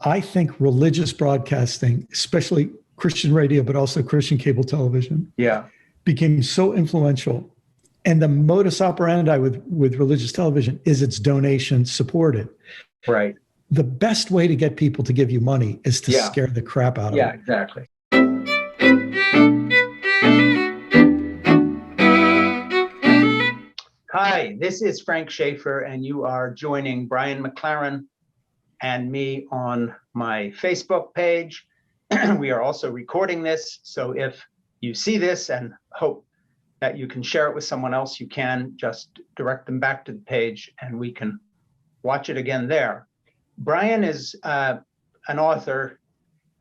I think religious broadcasting, especially Christian radio, but also Christian cable television, became so influential. And the modus operandi with religious television is it's donation supported. Right. The best way to get people to give you money is to scare the crap out of them. Yeah, exactly. Hi, this is Frank Schaeffer, and you are joining Brian McLaren and me on my Facebook page. We are also recording this, so if you see this and hope that you can share it with someone else, you can just direct them back to the page and we can watch it again there. Brian is an author,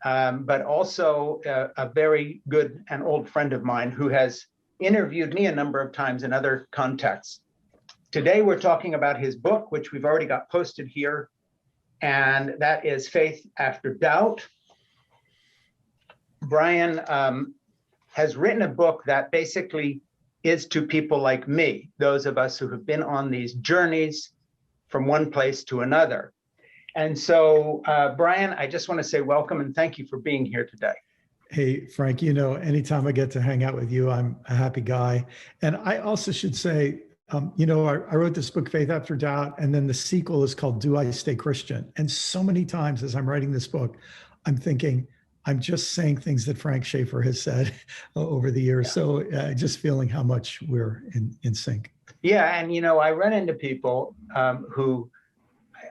but also a very good and old friend of mine who has interviewed me a number of times in other contexts. Today, we're talking about his book, which we've already got posted here, and that is Faith After Doubt. Brian has written a book that basically is to people like me, those of us who have been on these journeys from one place to another. And so, Brian, I just want to say welcome and thank you for being here today. Hey, Frank, you know, anytime I get to hang out with you, I'm a happy guy. And I also should say, you know, I wrote this book, Faith After Doubt, and then the sequel is called Do I Stay Christian? And so many times as I'm writing this book, I'm thinking, I'm just saying things that Frank Schaeffer has said over the years. So just feeling how much we're in sync. Yeah, and you know, I run into people who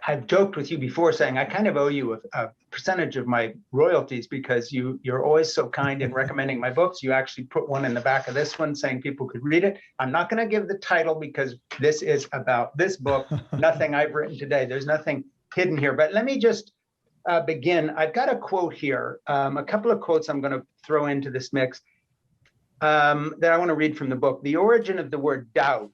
I've joked with you before saying, I kind of owe you a percentage of my royalties because you're always so kind in recommending my books. You actually put one in the back of this one saying people could read it. I'm not going to give the title because this is about this book, nothing I've written today. There's nothing hidden here. But let me just begin. I've got a quote here, a couple of quotes I'm going to throw into this mix that I want to read from the book. The origin of the word doubt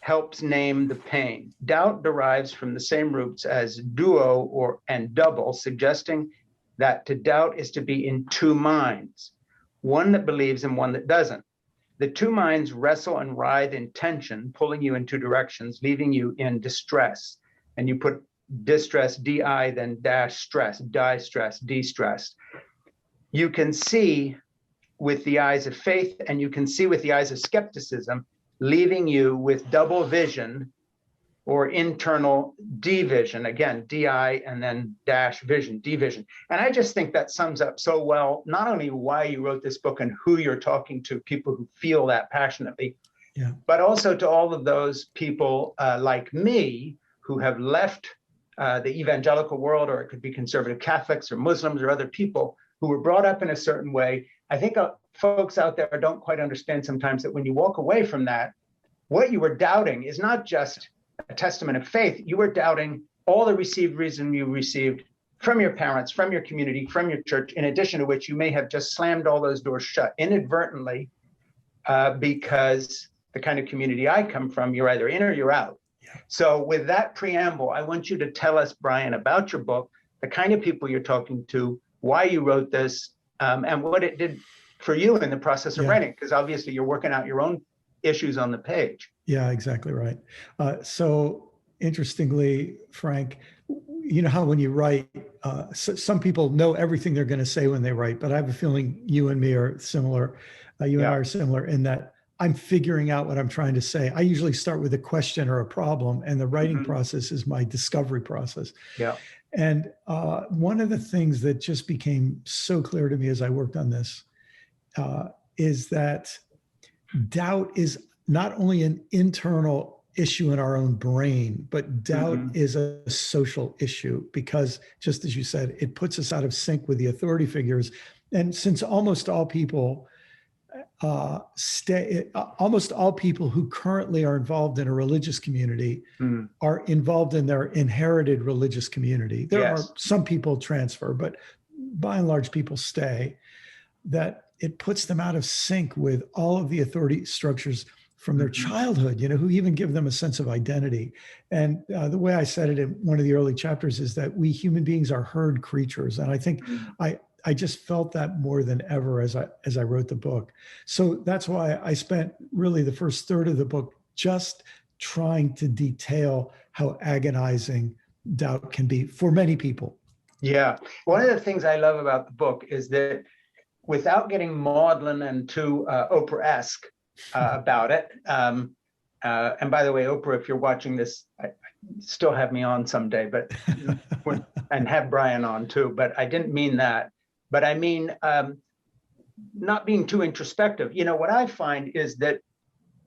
helps name the pain. Doubt derives from the same roots as duo and double, suggesting that to doubt is to be in two minds, one that believes and one that doesn't. The two minds wrestle and writhe in tension, pulling you in two directions, leaving you in distress. And you put distress, D-I, then dash stress, distress, de-stress. You can see with the eyes of faith and you can see with the eyes of skepticism, leaving you with double vision or internal division. Again, DI and then dash vision, division. And I just think that sums up so well, not only why you wrote this book and who you're talking to, people who feel that passionately, but also to all of those people like me who have left the evangelical world, or it could be conservative Catholics or Muslims or other people who were brought up in a certain way. I think folks out there don't quite understand sometimes that when you walk away from that, what you were doubting is not just a testament of faith. You were doubting all the received reason you received from your parents, from your community, from your church, in addition to which you may have just slammed all those doors shut inadvertently because the kind of community I come from, you're either in or you're out. So with that preamble, I want you to tell us, Brian, about your book, the kind of people you're talking to, why you wrote this, and what it did for you in the process of writing, because obviously you're working out your own issues on the page. Yeah, exactly right. So interestingly, Frank, you know how when you write, some people know everything they're going to say when they write, but I have a feeling you and me are similar. You and I are similar in that I'm figuring out what I'm trying to say. I usually start with a question or a problem, and the writing process is my discovery process. Yeah. And one of the things that just became so clear to me as I worked on this is that doubt is not only an internal issue in our own brain, but doubt is a social issue because, just as you said, it puts us out of sync with the authority figures. And since almost all people almost all people who currently are involved in a religious community are involved in their inherited religious community. There are some people transfer, but by and large, people stay. That it puts them out of sync with all of the authority structures from their childhood, you know, who even give them a sense of identity. And the way I said it in one of the early chapters is that we human beings are herd creatures. And I think I just felt that more than ever as I wrote the book. So that's why I spent really the first third of the book just trying to detail how agonizing doubt can be for many people. Yeah. One of the things I love about the book is that without getting maudlin and too Oprah-esque about it, and by the way, Oprah, if you're watching this, still have me on someday, but and have Brian on too. But I didn't mean that. But I mean not being too introspective. You know, what I find is that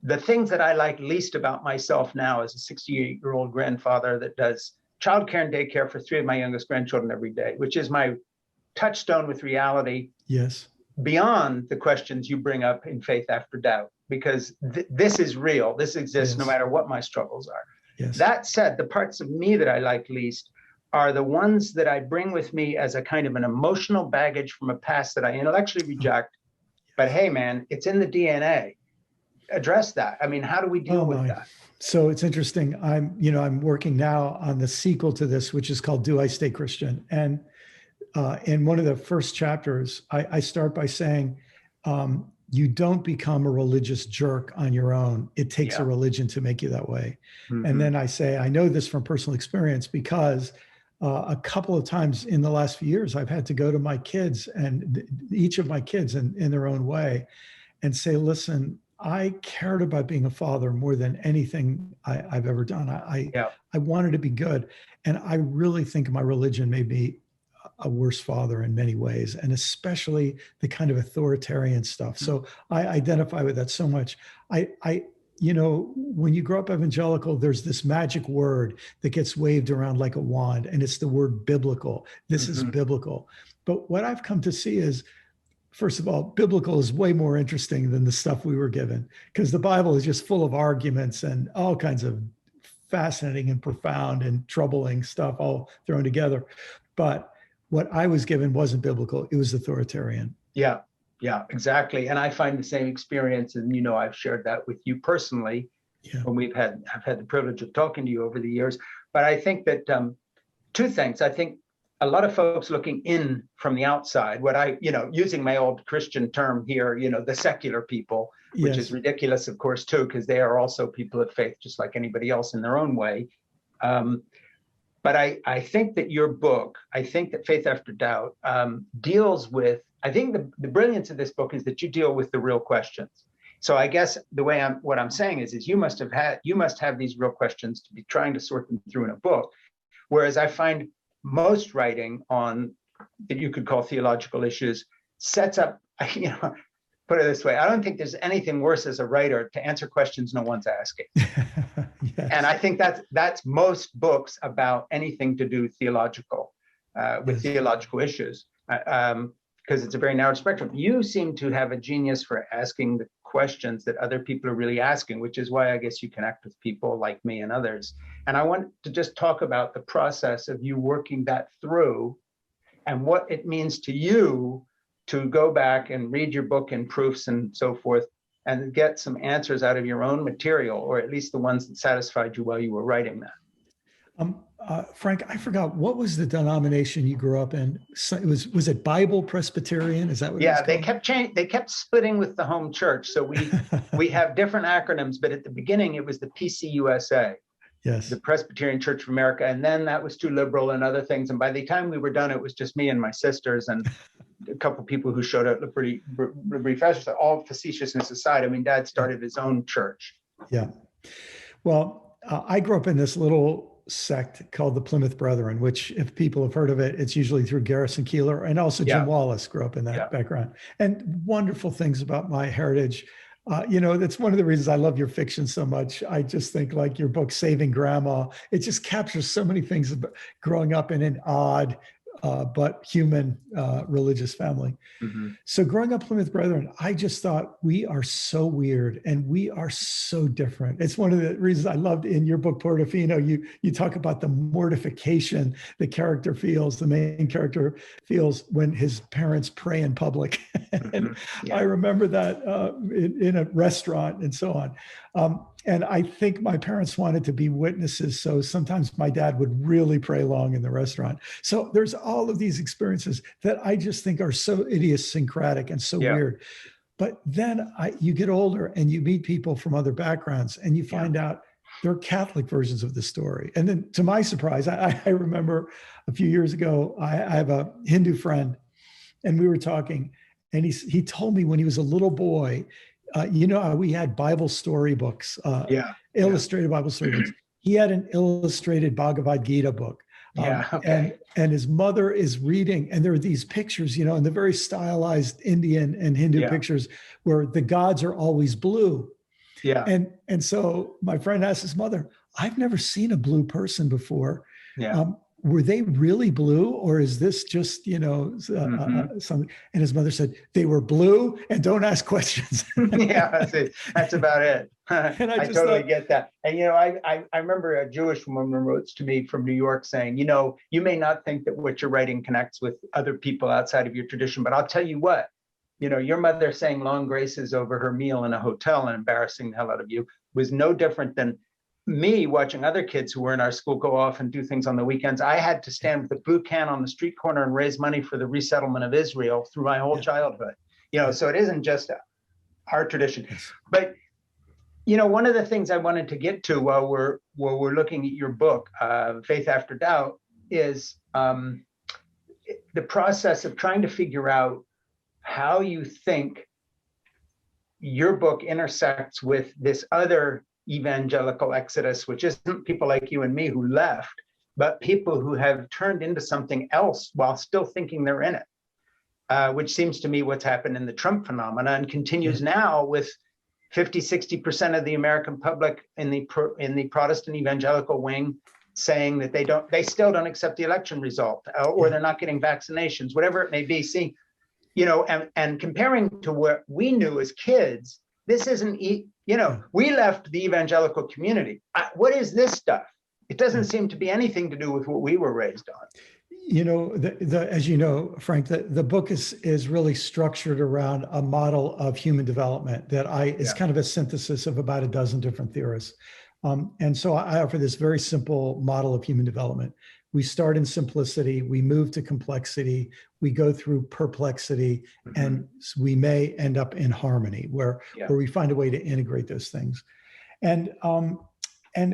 the things that I like least about myself now as a 68-year-old grandfather that does childcare and daycare for 3 of my youngest grandchildren every day, which is my touchstone with reality. Yes. Beyond the questions you bring up in Faith After Doubt, because this is real. This exists no matter what my struggles are. Yes. That said, the parts of me that I like least are the ones that I bring with me as a kind of an emotional baggage from a past that I intellectually reject. But hey, man, it's in the DNA. Address that. I mean, how do we deal with that? So it's interesting. I'm working now on the sequel to this, which is called Do I Stay Christian? And in one of the first chapters, I start by saying, you don't become a religious jerk on your own. It takes a religion to make you that way. Mm-hmm. And then I say, I know this from personal experience because a couple of times in the last few years, I've had to go to my kids and each of my kids in their own way and say, listen, I cared about being a father more than anything I've ever done. I wanted to be good. And I really think my religion made me a worse father in many ways, and especially the kind of authoritarian stuff. So I identify with that so much. When you grow up evangelical, there's this magic word that gets waved around like a wand, and it's the word biblical. This is biblical. But what I've come to see is, first of all, biblical is way more interesting than the stuff we were given, because the Bible is just full of arguments and all kinds of fascinating and profound and troubling stuff all thrown together. But what I was given wasn't biblical. It was authoritarian. Yeah, exactly. And I find the same experience. And, I've shared that with you personally when I've had the privilege of talking to you over the years. But I think that two things. I think a lot of folks looking in from the outside, using my old Christian term here, the secular people, which is ridiculous, of course, too, because they are also people of faith, just like anybody else in their own way. But I think that your book, I think that Faith After Doubt deals with, I think the brilliance of this book is that you deal with the real questions. So I guess what I'm saying is you must have these real questions to be trying to sort them through in a book. Whereas I find most writing on that you could call theological issues sets up, put it this way, I don't think there's anything worse as a writer to answer questions no one's asking. And I think that's most books about anything to do theological, with theological issues, because it's a very narrow spectrum. You seem to have a genius for asking the questions that other people are really asking, which is why I guess you connect with people like me and others. And I want to just talk about the process of you working that through and what it means to you to go back and read your book and proofs and so forth and get some answers out of your own material, or at least the ones that satisfied you while you were writing that. Frank, I forgot, what was the denomination you grew up in? Was it Bible Presbyterian? Is that what it was called? They kept splitting with the home church. So we have different acronyms, but at the beginning it was the PCUSA. Yes. The Presbyterian Church of America. And then that was too liberal and other things. And by the time we were done, it was just me and my sisters and a couple of people who showed up pretty fast. All facetiousness aside, I mean, Dad started his own church. Yeah. Well, I grew up in this little sect called the Plymouth Brethren, which, if people have heard of it, it's usually through Garrison Keillor, and also Jim Wallace grew up in that background. And wonderful things about my heritage. That's one of the reasons I love your fiction so much. I just think, like your book, Saving Grandma, it just captures so many things about growing up in an odd but human religious family. Mm-hmm. So growing up Plymouth Brethren, I just thought, we are so weird and we are so different. It's one of the reasons I loved in your book, Portofino, you talk about the mortification the main character feels when his parents pray in public. And I remember that in a restaurant and so on. And I think my parents wanted to be witnesses. So sometimes my dad would really pray long in the restaurant. So there's all of these experiences that I just think are so idiosyncratic and so weird. But then you get older and you meet people from other backgrounds and you find out There are Catholic versions of the story. And then to my surprise, I remember a few years ago, I have a Hindu friend and we were talking, and he told me when he was a little boy, we had Bible story books, illustrated Bible story books. He had an illustrated Bhagavad Gita book. And his mother is reading, and there are these pictures, in the very stylized Indian and Hindu pictures where the gods are always blue. Yeah. And so my friend asked his mother, I've never seen a blue person before. Yeah. Were they really blue, or is this just, something? And his mother said, they were blue, and don't ask questions. Yeah, that's about it. And I totally get that. And, I remember a Jewish woman wrote to me from New York saying, you may not think that what you're writing connects with other people outside of your tradition, but I'll tell you what, your mother saying long graces over her meal in a hotel and embarrassing the hell out of you was no different than me watching other kids who were in our school go off and do things on the weekends. I had to stand with a boot can on the street corner and raise money for the resettlement of Israel through my whole childhood. So it isn't just our tradition. But one of the things I wanted to get to while we're looking at your book, Faith After Doubt, is the process of trying to figure out how you think your book intersects with this other evangelical exodus, which isn't people like you and me who left, but people who have turned into something else while still thinking they're in it, which seems to me what's happened in the Trump phenomena and continues now with 50-60% of the American public in the Protestant evangelical wing saying that they still don't accept the election result, or they're not getting vaccinations, whatever it may be. See, and comparing to what we knew as kids, this isn't, we left the evangelical community. What is this stuff? It doesn't seem to be anything to do with what we were raised on. As you know, Frank, the book is really structured around a model of human development that is kind of a synthesis of about a dozen different theorists. And so I offer this very simple model of human development. We start in simplicity, we move to complexity, we go through perplexity, and we may end up in harmony, where we find a way to integrate those things. And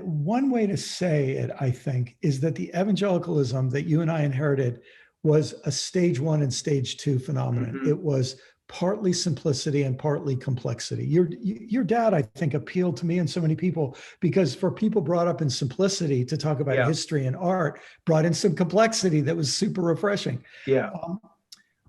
one way to say it, I think, is that the evangelicalism that you and I inherited was a stage 1 and stage 2 phenomenon. It was partly simplicity and partly complexity. Your dad, I think, appealed to me and so many people because for people brought up in simplicity to talk about history and art, brought in some complexity that was super refreshing.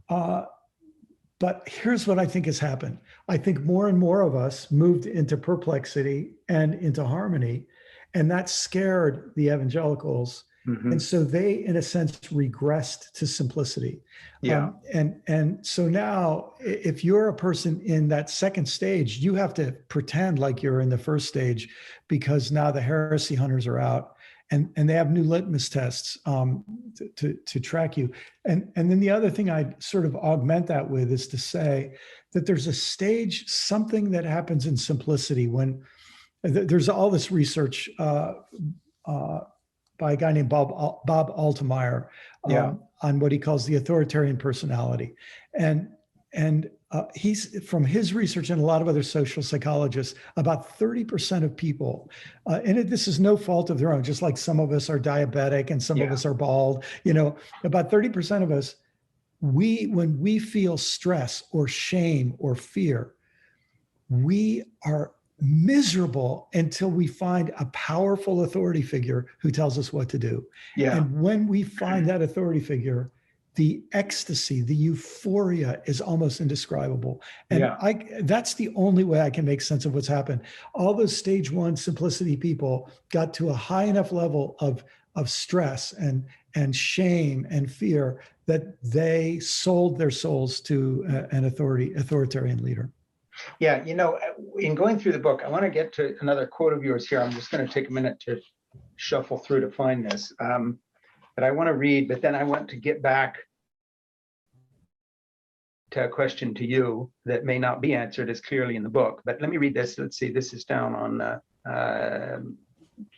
But here's what I think has happened. I think more and more of us moved into perplexity and into harmony, and that scared the evangelicals. And so they, in a sense, regressed to simplicity. And so now, if you're a person in that second stage, you have to pretend like you're in the first stage, because now the heresy hunters are out, and they have new litmus tests to track you. And then the other thing I'd sort of augment that with is to say that there's a stage, something that happens in simplicity when there's all this research by a guy named Bob Altemeyer on what he calls the authoritarian personality. And he's, from his research and a lot of other social psychologists, about 30% of people, and this is no fault of their own, just like some of us are diabetic and some of us are bald, about 30% of us, when we feel stress or shame or fear, we are miserable until we find a powerful authority figure who tells us what to do. And when we find that authority figure, the ecstasy, the euphoria is almost indescribable. And that's the only way I can make sense of what's happened. All those stage 1 simplicity people got to a high enough level of stress and shame and fear that they sold their souls to an authoritarian leader. In going through the book, I want to get to another quote of yours here. I'm just going to take a minute to shuffle through to find this that I want to read, but then I want to get back to a question to you that may not be answered as clearly in the book. But let me read this. Let's see. This is down on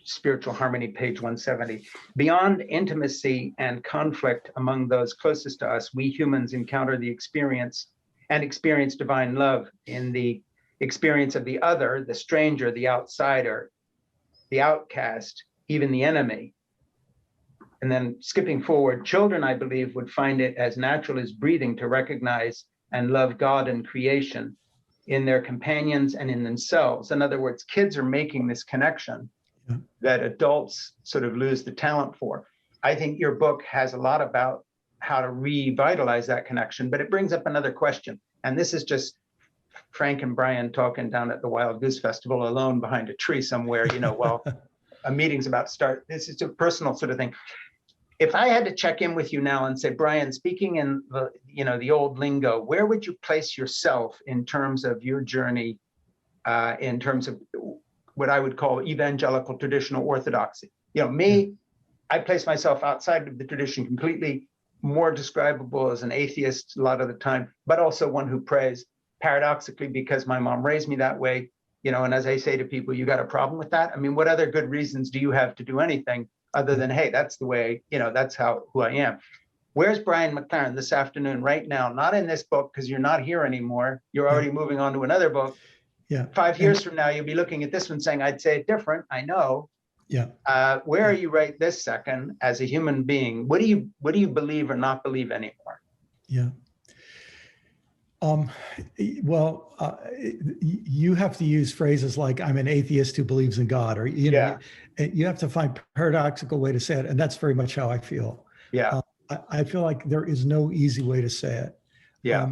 Spiritual Harmony, page 170. Beyond intimacy and conflict among those closest to us, we humans encounter the experience divine love in the experience of the other, the stranger, the outsider. the outcast, even the enemy. And then skipping forward, children, I believe, would find it as natural as breathing to recognize and love God and creation in their companions and in themselves. In other words, kids are making this connection that adults sort of lose the talent for. I think your book has a lot about how to revitalize that connection, but it brings up another question. And this is just Frank and Brian talking down at the Wild Goose Festival alone behind a tree somewhere, while a meeting's about to start. This is a personal sort of thing. If I had to check in with you now and say, Brian, speaking in the old lingo, where would you place yourself in terms of your journey, in terms of what I would call evangelical traditional orthodoxy? I place myself outside of the tradition completely, more describable as an atheist a lot of the time, but also one who prays, paradoxically, because my mom raised me that way. And as I say to people, you got a problem with that? I mean, what other good reasons do you have to do anything other than, hey, that's the way, that's who I am. Where's Brian McLaren this afternoon, right now? Not in this book, because you're not here anymore. You're already moving on to another book. Yeah. 5 years from now, you'll be looking at this one saying, I'd say it different. I know. Yeah. Where are you right this second as a human being? What do you believe or not believe anymore? Yeah. You have to use phrases like "I'm an atheist who believes in God," or you have to find a paradoxical way to say it, and that's very much how I feel. Yeah, I feel like there is no easy way to say it. Yeah,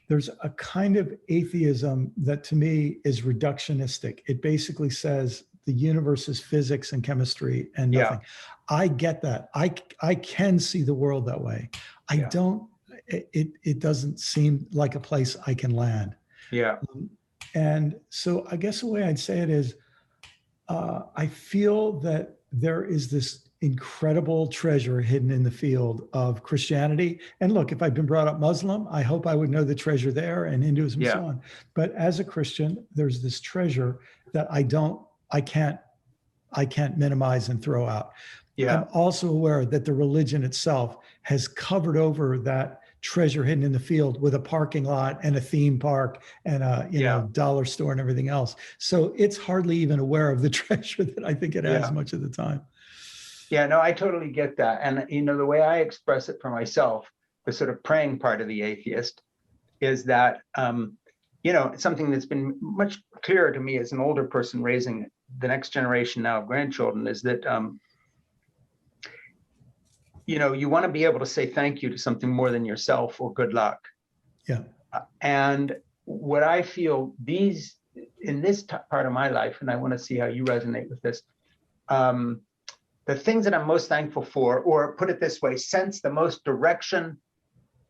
there's a kind of atheism that to me is reductionistic. It basically says the universe is physics and chemistry and nothing. I get that. I can see the world that way. I don't. It doesn't seem like a place I can land. Yeah. And so I guess the way I'd say it is, I feel that there is this incredible treasure hidden in the field of Christianity. And look, if I'd been brought up Muslim, I hope I would know the treasure there, and Hinduism and so on. But as a Christian, there's this treasure that I can't minimize and throw out. I'm also aware that the religion itself has covered over that treasure hidden in the field with a parking lot and a theme park and a dollar store and everything else. So it's hardly even aware of the treasure that I think it has much of the time. Yeah, no, I totally get that. And, the way I express it for myself, the sort of praying part of the atheist is that, something that's been much clearer to me as an older person raising the next generation now of grandchildren is that, you want to be able to say thank you to something more than yourself or good luck. Yeah. And what I feel in this part of my life, and I want to see how you resonate with this, the things that I'm most thankful for, or put it this way, sense the most direction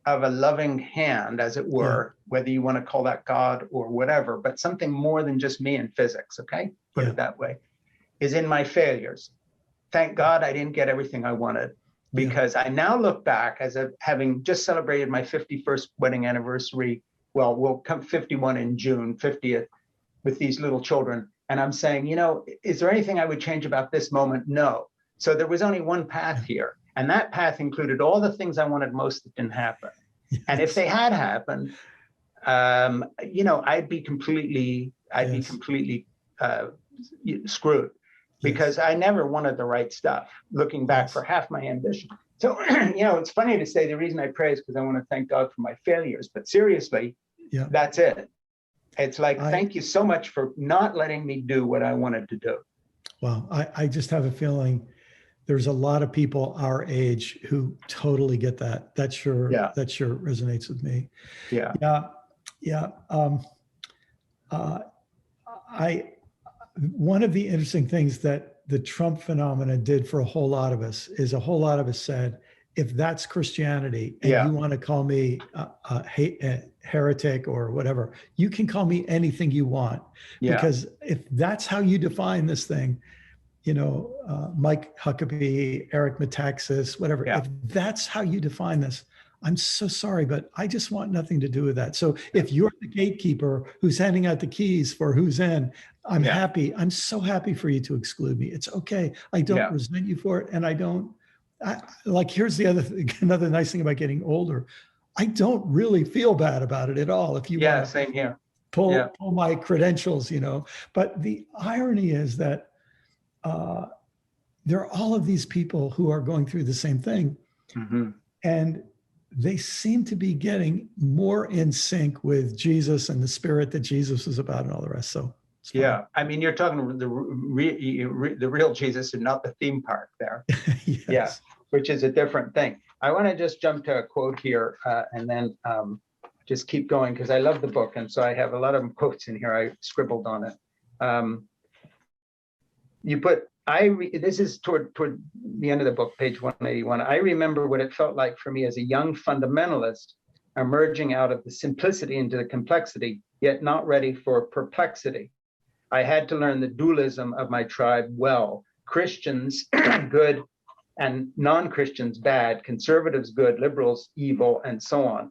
of a loving hand, as it were, whether you want to call that God or whatever, but something more than just me and physics, okay? Put it that way, is in my failures. Thank God I didn't get everything I wanted, because I now look back as having just celebrated my 51st wedding anniversary. Well, we'll come 51 in June, 50th with these little children. And I'm saying, is there anything I would change about this moment? No. So there was only one path here. And that path included all the things I wanted most that didn't happen. Yes. And if they had happened, I'd be completely screwed, because I never wanted the right stuff, looking back for half my ambition. So, it's funny to say the reason I pray is because I want to thank God for my failures, but seriously, that's it. It's like, thank you so much for not letting me do what I wanted to do. Well, I just have a feeling there's a lot of people our age who totally get that. That sure resonates with me. One of the interesting things that the Trump phenomenon did for a whole lot of us is a whole lot of us said, if that's Christianity and you want to call me a heretic or whatever, you can call me anything you want. Because if that's how you define this thing, Mike Huckabee, Eric Metaxas, whatever, if that's how you define this, I'm so sorry, but I just want nothing to do with that. So if you're the gatekeeper who's handing out the keys for who's in, I'm happy. I'm so happy for you to exclude me. It's okay. I don't resent you for it. And here's the other thing, another nice thing about getting older. I don't really feel bad about it at all. If you want same here. Pull my credentials, but the irony is that there are all of these people who are going through the same thing. Mm-hmm. And they seem to be getting more in sync with Jesus and the spirit that Jesus was about and all the rest. So yeah, I mean, you're talking the real Jesus and not the theme park there. Yes. Yeah, which is a different thing. I want to just jump to a quote here and then just keep going because I love the book. And so I have a lot of quotes in here. I scribbled on it. You put, this is toward the end of the book, page 181. I remember what it felt like for me as a young fundamentalist emerging out of the simplicity into the complexity, yet not ready for perplexity. I had to learn the dualism of my tribe well. Christians good and non-Christians bad, conservatives good, liberals evil, and so on.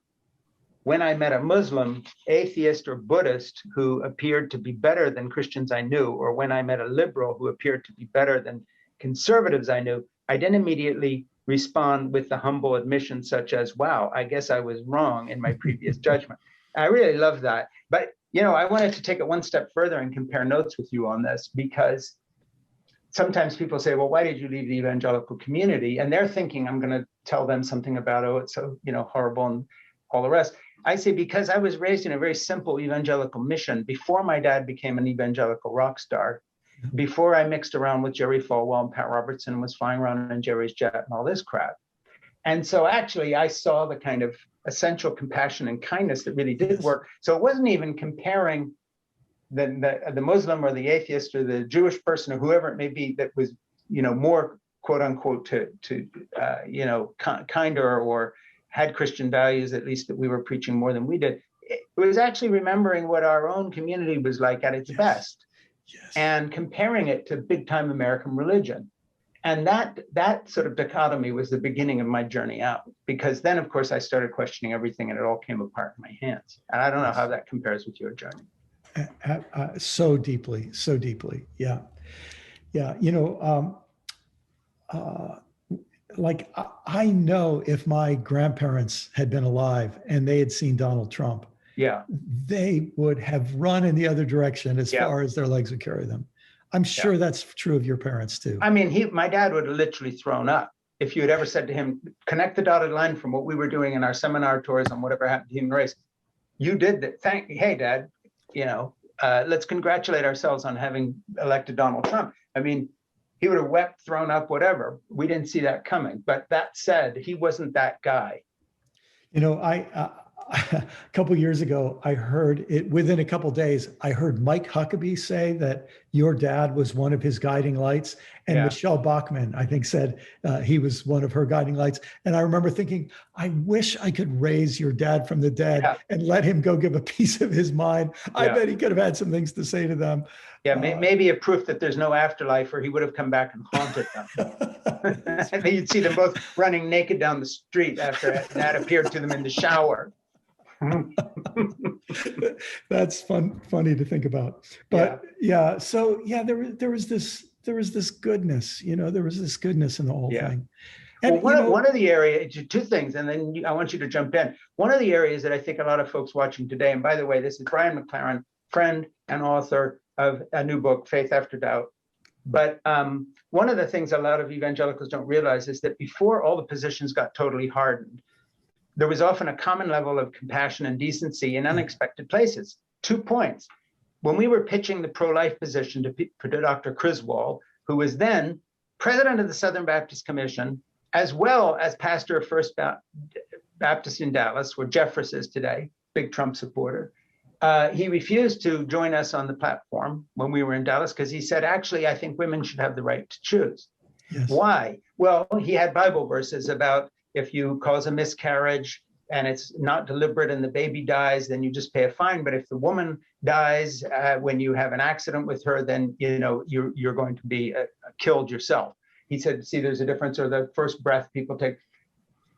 When I met a Muslim, atheist, or Buddhist who appeared to be better than Christians I knew, or when I met a liberal who appeared to be better than conservatives I knew, I didn't immediately respond with the humble admission such as, wow, I guess I was wrong in my previous judgment. I really love that. But, you know, I wanted to take it one step further and compare notes with you on this, because sometimes people say, well, why did you leave the evangelical community? And they're thinking I'm going to tell them something about, oh, it's so, you know, horrible and all the rest. I say, because I was raised in a very simple evangelical mission before my dad became an evangelical rock star, before I mixed around with Jerry Falwell and Pat Robertson and was flying around in Jerry's jet and all this crap. And so actually I saw the kind of essential compassion and kindness that really did work. So it wasn't even comparing the Muslim or the atheist or the Jewish person or whoever it may be that was, you know, more quote unquote to you know, kinder or had Christian values, at least that we were preaching more than we did. It was actually remembering what our own community was like at its best and comparing it to big time American religion. And that sort of dichotomy was the beginning of my journey out, because then, of course, I started questioning everything and it all came apart in my hands. And I don't know how that compares with your journey. So deeply. Yeah. Yeah. You know, like I know if my grandparents had been alive and they had seen Donald Trump, they would have run in the other direction as far as their legs would carry them. I'm sure that's true of your parents too. I mean, my dad would have literally thrown up if you had ever said to him, connect the dotted line from what we were doing in our seminar tours on whatever happened to human race. You did that. Hey, Dad, you know, let's congratulate ourselves on having elected Donald Trump. I mean, he would have wept, thrown up, whatever. We didn't see that coming. But that said, he wasn't that guy. You know, a couple of years ago, I heard it within a couple of days, I heard Mike Huckabee say that your dad was one of his guiding lights. And Michelle Bachmann, I think, said he was one of her guiding lights. And I remember thinking, I wish I could raise your dad from the dead and let him go give a piece of his mind. I bet he could have had some things to say to them. Yeah, maybe a proof that there's no afterlife, or he would have come back and haunted them. You'd see them both running naked down the street after that appeared to them in the shower. That's funny to think about. But so there was this goodness, you know, there was this goodness in the whole thing. And well, one of the areas, two things, and then I want you to jump in. One of the areas that I think a lot of folks watching today, and by the way, this is Brian McLaren, friend and author of a new book, Faith After Doubt. But one of the things a lot of evangelicals don't realize is that before all the positions got totally hardened, there was often a common level of compassion and decency in unexpected places. 2 points. When we were pitching the pro-life position to Dr. Criswell, who was then president of the Southern Baptist Commission, as well as pastor of First Baptist in Dallas, where Jeffress is today, big Trump supporter, he refused to join us on the platform when we were in Dallas because he said, actually, I think women should have the right to choose. Why? Well, he had Bible verses about if you cause a miscarriage and it's not deliberate and the baby dies, then you just pay a fine. But if the woman dies when you have an accident with her, then you know you're going to be killed yourself. He said, see, there's a difference, or the first breath people take.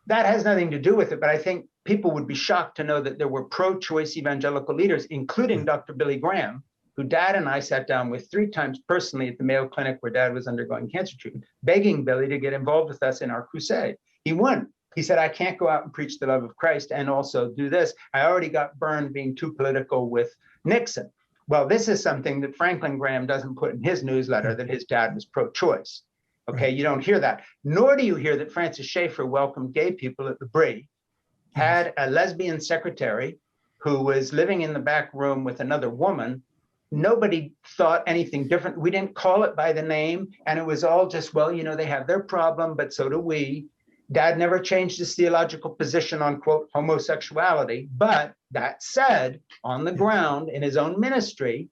That has nothing to do with it, but I think people would be shocked to know that there were pro-choice evangelical leaders, including Dr. Billy Graham, who Dad and I sat down with 3 times personally at the Mayo Clinic where Dad was undergoing cancer treatment, begging Billy to get involved with us in our crusade. He wouldn't. He said, I can't go out and preach the love of Christ and also do this. I already got burned being too political with Nixon. Well, this is something that Franklin Graham doesn't put in his newsletter, that his dad was pro-choice. Okay, right. You don't hear that. Nor do you hear that Francis Schaeffer welcomed gay people at the Brie, had a lesbian secretary who was living in the back room with another woman. Nobody thought anything different. We didn't call it by the name. And it was all just, well, you know, they have their problem, but so do we. Dad never changed his theological position on, quote, homosexuality. But that said, on the ground, in his own ministry,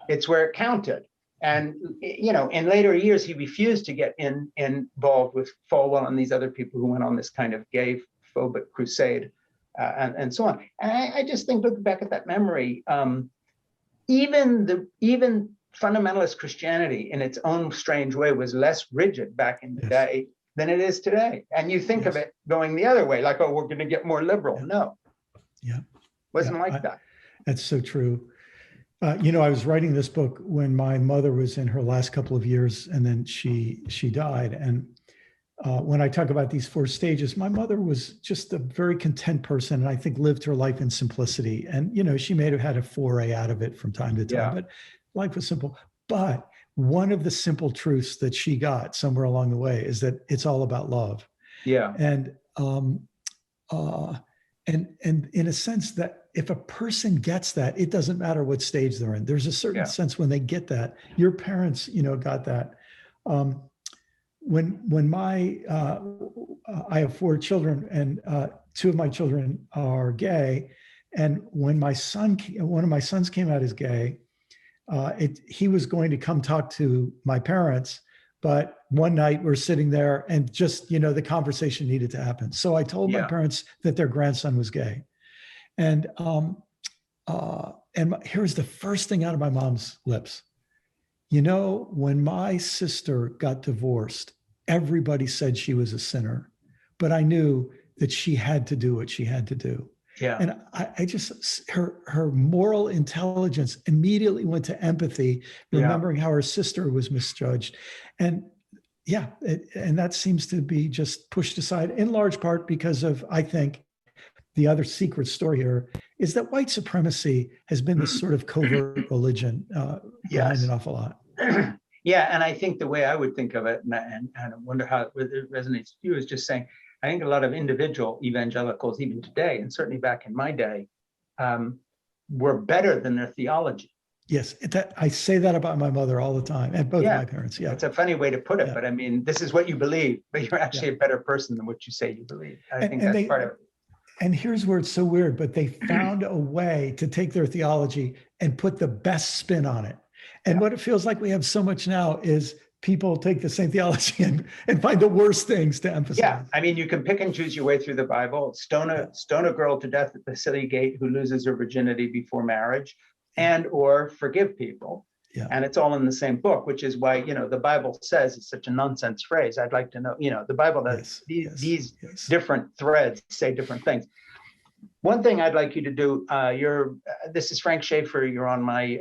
it's where it counted. And, you know, in later years, he refused to get involved with Falwell and these other people who went on this kind of gay phobic crusade and so on. And I just think, look back at that memory, even fundamentalist Christianity in its own strange way was less rigid back in the day than it is today. And you think of it going the other way, like, oh, we're going to get more liberal. No. Wasn't like that. That's so true. You know, I was writing this book when my mother was in her last couple of years, and then she died. And when I talk about these 4 stages, my mother was just a very content person, and I think lived her life in simplicity. And, you know, she may have had a foray out of it from time to time, but life was simple. But one of the simple truths that she got somewhere along the way is that it's all about love. Yeah. And in a sense that if a person gets that, it doesn't matter what stage they're in. There's a certain sense when they get that. Your parents, you know, got that. When I have 4 children, and 2 of my children are gay, and when one of my sons came out as gay, he was going to come talk to my parents, but one night we're sitting there and just, you know, the conversation needed to happen. So I told my parents that their grandson was gay. And here's the first thing out of my mom's lips. You know, when my sister got divorced, everybody said she was a sinner, but I knew that she had to do what she had to do. Yeah. And I just, her moral intelligence immediately went to empathy, remembering how her sister was misjudged. And and that seems to be just pushed aside in large part because of, I think, the other secret story here is that white supremacy has been this sort of covert religion behind an awful lot. Yeah, and I think the way I would think of it, and I wonder how it resonates with you, is just saying, I think a lot of individual evangelicals, even today, and certainly back in my day, were better than their theology. Yes, I say that about my mother all the time, and both of my parents. Yeah, it's a funny way to put it, but I mean, this is what you believe, but you're actually a better person than what you say you believe. I think that's part of it. And here's where it's so weird, but they found a way to take their theology and put the best spin on it. And what it feels like we have so much now is people take the same theology and find the worst things to emphasize. Yeah, I mean, you can pick and choose your way through the Bible. Stone a girl to death at the city gate who loses her virginity before marriage, and or forgive people. Yeah. And it's all in the same book, which is why, you know, the Bible says it's such a nonsense phrase. I'd like to know, you know, the Bible does these different threads say different things. One thing I'd like you to do, this is Frank Schaeffer. You're on my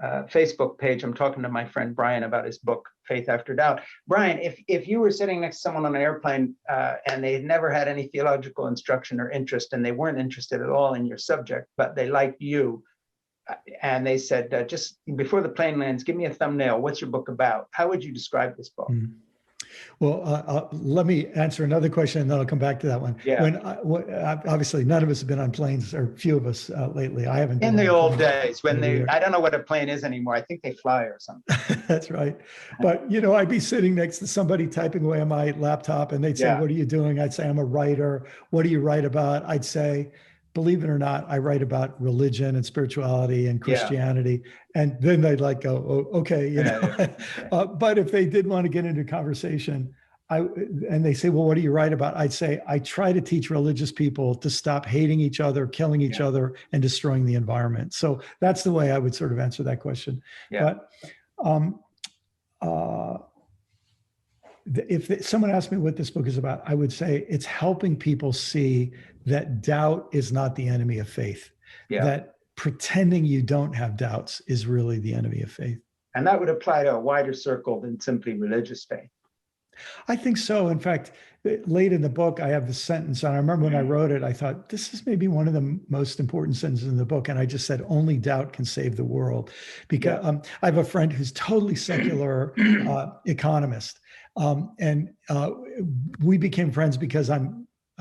Facebook page. I'm talking to my friend Brian about his book, Faith After Doubt. Brian, if you were sitting next to someone on an airplane and they had never had any theological instruction or interest, and they weren't interested at all in your subject, but they liked you, and they said, just before the plane lands, give me a thumbnail. What's your book about? How would you describe this book? Well, let me answer another question, and then I'll come back to that one. Yeah. Obviously, none of us have been on planes, or few of us lately. I haven't. In the old days, when I don't know what a plane is anymore. I think they fly or something. That's right. But, you know, I'd be sitting next to somebody typing away on my laptop, and they'd say, what are you doing? I'd say, I'm a writer. What do you write about? I'd say, believe it or not, I write about religion and spirituality and Christianity. And then they'd like go, oh, okay, you know. But if they did want to get into conversation, and they say, well, what do you write about? I'd say, I try to teach religious people to stop hating each other, killing each other, and destroying the environment. So that's the way I would sort of answer that question. Yeah. But if someone asked me what this book is about, I would say it's helping people see that doubt is not the enemy of faith. Yeah. That pretending you don't have doubts is really the enemy of faith. And that would apply to a wider circle than simply religious faith. I think so. In fact, late in the book, I have this sentence, and I remember when I wrote it, I thought, this is maybe one of the most important sentences in the book. And I just said, only doubt can save the world. Because I have a friend who's totally secular economist. And we became friends because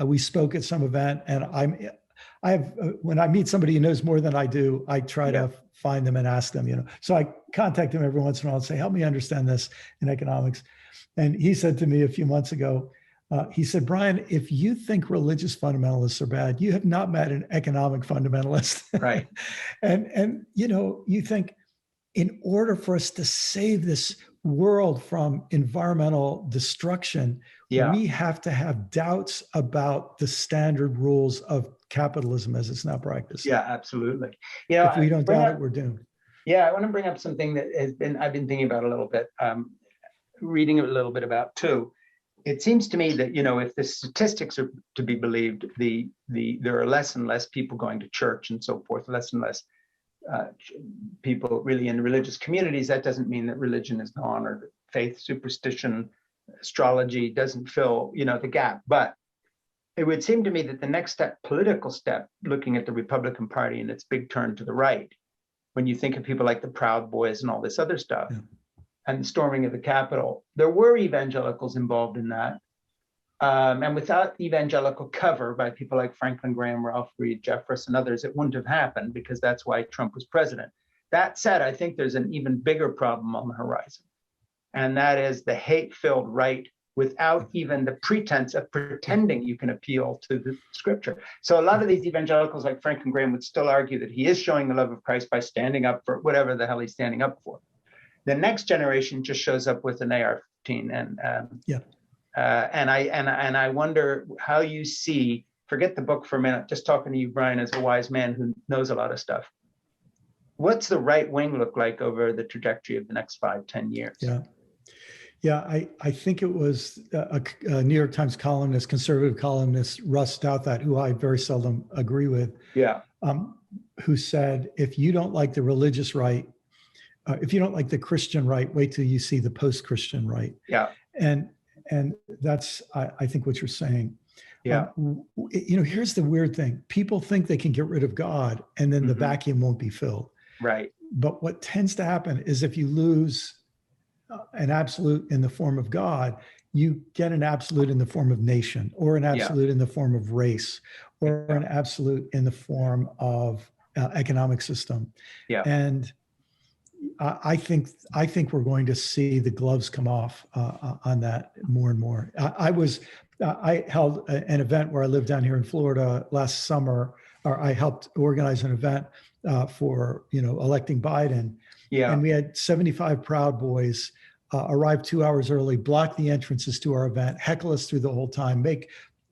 we spoke at some event, and when I meet somebody who knows more than I do, I try to find them and ask them, So I contact him every once in a while and say, help me understand this in economics. And he said to me a few months ago, he said, Brian, if you think religious fundamentalists are bad, you have not met an economic fundamentalist. Right. And you think, in order for us to save this world from environmental destruction, we have to have doubts about the standard rules of capitalism as it's now practiced. Yeah, absolutely. If we don't doubt it, we're doomed. Yeah, I want to bring up something that I've been thinking about a little bit, reading a little bit about too. It seems to me that, if the statistics are to be believed, there are less and less people going to church and so forth, less and less people really in religious communities. That doesn't mean that religion is gone, or that faith, superstition, astrology doesn't fill, the gap. But it would seem to me that the next step, political step, looking at the Republican Party and its big turn to the right, when you think of people like the Proud Boys and all this other stuff, and the storming of the Capitol, there were evangelicals involved in that. And without evangelical cover by people like Franklin Graham, Ralph Reed, Jeff Russ, and others, it wouldn't have happened, because that's why Trump was president. That said, I think there's an even bigger problem on the horizon, and that is the hate-filled right, without even the pretense of pretending you can appeal to the scripture. So a lot of these evangelicals like Franklin Graham would still argue that he is showing the love of Christ by standing up for whatever the hell he's standing up for. The next generation just shows up with an AR-15, and I wonder how you see. Forget the book for a minute. Just talking to you, Brian, as a wise man who knows a lot of stuff. What's the right wing look like over the trajectory of the next 5-10 years? I think it was a New York Times columnist, conservative columnist, Russ Douthat, who I very seldom agree with. Who said, if you don't like the religious right, if you don't like the Christian right, wait till you see the post-Christian right. And that's, I think, what you're saying. Here's the weird thing. People think they can get rid of God, and then the vacuum won't be filled. Right. But what tends to happen is, if you lose an absolute in the form of God, you get an absolute in the form of nation, or an absolute in the form of race, or an absolute in the form of economic system. And I think we're going to see the gloves come off on that more and more. I held an event where I live down here in Florida last summer, or I helped organize an event for electing Biden. And we had 75 Proud Boys arrive 2 hours early, block the entrances to our event, heckle us through the whole time, make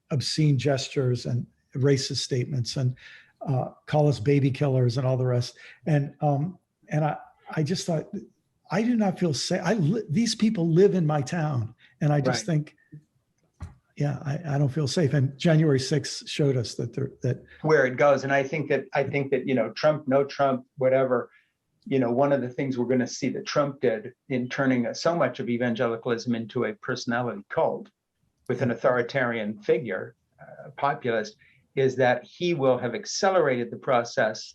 obscene gestures and racist statements, and call us baby killers and all the rest. And I just thought, I do not feel safe. These people live in my town, and I just think, I don't feel safe. And January 6th showed us that where it goes. And I think that Trump, no Trump, whatever, one of the things we're going to see that Trump did in turning so much of evangelicalism into a personality cult with an authoritarian figure, populist, is that he will have accelerated the process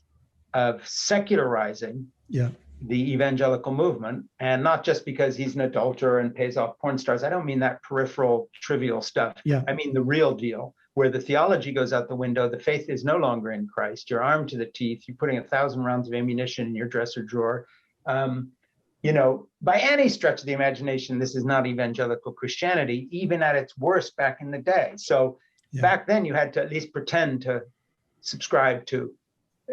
of secularizing the evangelical movement. And not just because he's an adulterer and pays off porn stars. I don't mean that peripheral, trivial stuff. I mean the real deal, where the theology goes out the window. The faith is no longer in Christ. You're armed to the teeth. You're putting 1,000 rounds of ammunition in your dresser drawer. By any stretch of the imagination, this is not evangelical Christianity, even at its worst back in the day. So back then, you had to at least pretend to subscribe to,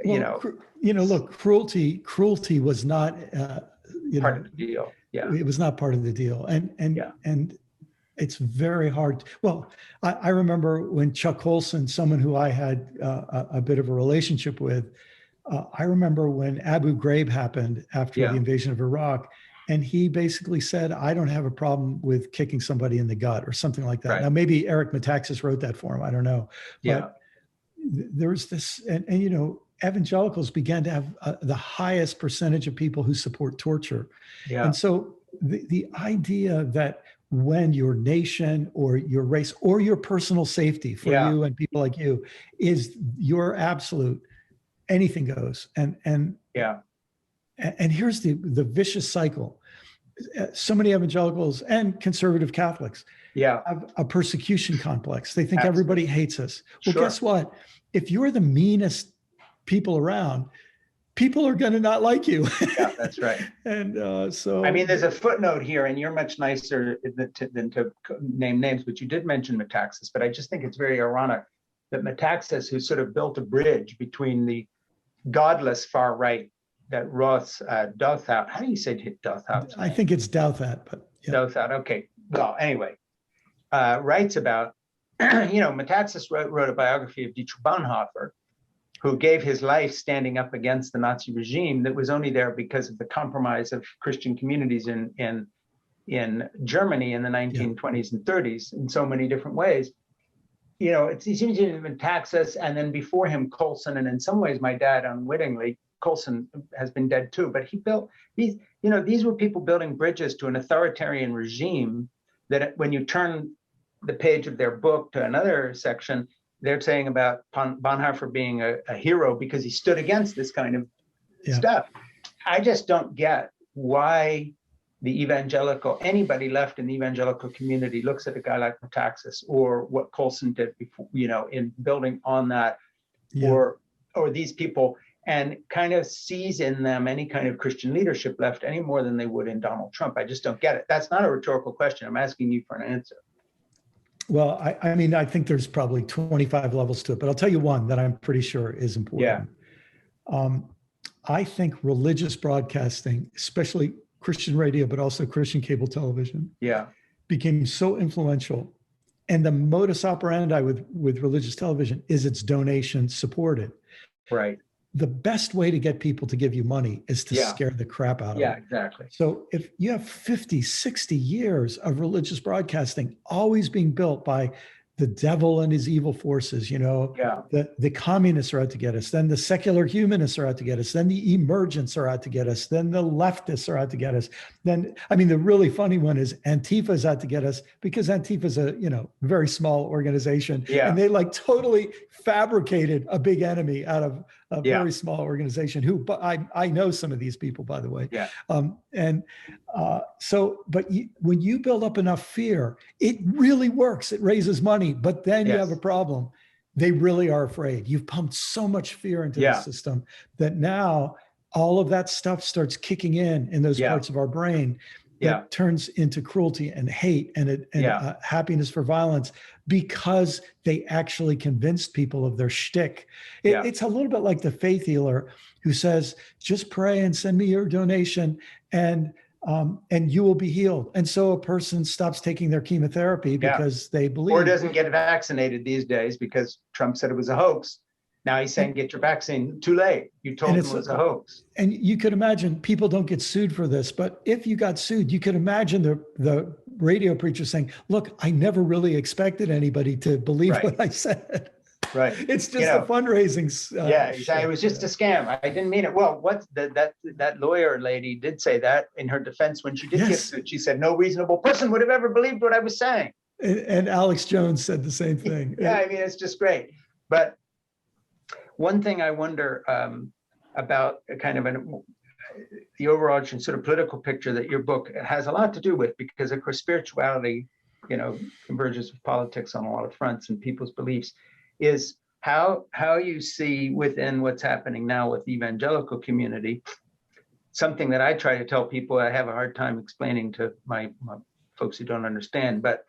look, cruelty was not part of the deal. It was not part of the deal. And it's very hard. Well, I remember when Chuck Colson, someone who I had a bit of a relationship with, I remember when Abu Ghraib happened after the invasion of Iraq, and he basically said, I don't have a problem with kicking somebody in the gut or something like that. Now, maybe Eric Metaxas wrote that for him. I don't know. But there's this, and evangelicals began to have the highest percentage of people who support torture. And so the idea that when your nation or your race or your personal safety for you and people like you is your absolute, anything goes. And here's the vicious cycle. So many evangelicals and conservative Catholics have a persecution complex. They think everybody hates us. Well, guess what? If you're the meanest people around, people are going to not like you. Yeah, that's right. And so, I mean, there's a footnote here, and you're much nicer than to name names, but you did mention Metaxas. But I just think it's very ironic that Metaxas, who sort of built a bridge between the godless far right that Ross Douthat, how do you say Douthat? I think it's Douthat, but Douthat. Okay. Well, anyway, writes about, Metaxas wrote a biography of Dietrich Bonhoeffer, who gave his life standing up against the Nazi regime that was only there because of the compromise of Christian communities in Germany in the 1920s and 30s in so many different ways. It's easy to even Metaxas, and then before him, Colson, and in some ways, my dad unwittingly, Colson has been dead too, but he built these, these were people building bridges to an authoritarian regime that when you turn the page of their book to another section, they're saying about Bonhoeffer being a hero because he stood against this kind of stuff. I just don't get why anybody left in the evangelical community looks at a guy like Metaxas or what Colson did before, in building on that, or these people, and kind of sees in them any kind of Christian leadership left any more than they would in Donald Trump. I just don't get it. That's not a rhetorical question. I'm asking you for an answer. Well, I mean, I think there's probably 25 levels to it, but I'll tell you one that I'm pretty sure is important. I think religious broadcasting, especially Christian radio, but also Christian cable television, became so influential. And the modus operandi with religious television is it's donation supported. Right. The best way to get people to give you money is to scare the crap out of them. Yeah, exactly. So if you have 50, 60 years of religious broadcasting always being built by the devil and his evil forces, the communists are out to get us, then the secular humanists are out to get us, then the emergents are out to get us, then the leftists are out to get us. Then, I mean, the really funny one is Antifa is out to get us because Antifa is a, very small organization. And they totally fabricated a big enemy out of a very small organization but I know some of these people, by the way. When you build up enough fear, it really works. It raises money, but then you have a problem. They really are afraid. You've pumped so much fear into the system that now all of that stuff starts kicking in those parts of our brain that turns into cruelty and hate and happiness for violence because they actually convinced people of their shtick. It's a little bit like the faith healer who says, just pray and send me your donation and you will be healed. And so a person stops taking their chemotherapy because they believe. Or doesn't get vaccinated these days because Trump said it was a hoax. Now he's saying, get your vaccine. Too late. You told him it was a hoax. And you could imagine people don't get sued for this, but if you got sued, you could imagine the radio preacher saying, look, I never really expected anybody to believe what I said. Right. It's just a fundraising. It was just a scam. I didn't mean it. Well, that lawyer lady did say that in her defense when she did get sued. She said, no reasonable person would have ever believed what I was saying. And Alex Jones said the same thing. I mean, it's just great. But one thing I wonder about kind of the overarching sort of political picture that your book has a lot to do with, because of course spirituality, converges with politics on a lot of fronts and people's beliefs, is how you see within what's happening now with the evangelical community, something that I try to tell people I have a hard time explaining to my folks who don't understand. But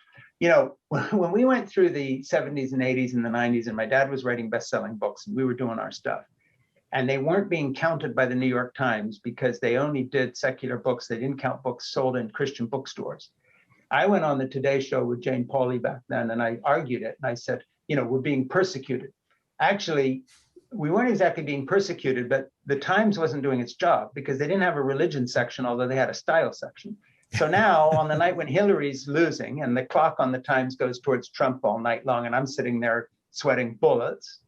when we went through the 70s and 80s and the 90s, and my dad was writing best-selling books and we were doing our stuff, and they weren't being counted by the New York Times because they only did secular books. They didn't count books sold in Christian bookstores. I went on the Today Show with Jane Pauley back then, and I argued it. And I said, we're being persecuted. Actually, we weren't exactly being persecuted, but the Times wasn't doing its job because they didn't have a religion section, although they had a style section. So now on the night when Hillary's losing and the clock on the Times goes towards Trump all night long, and I'm sitting there sweating bullets,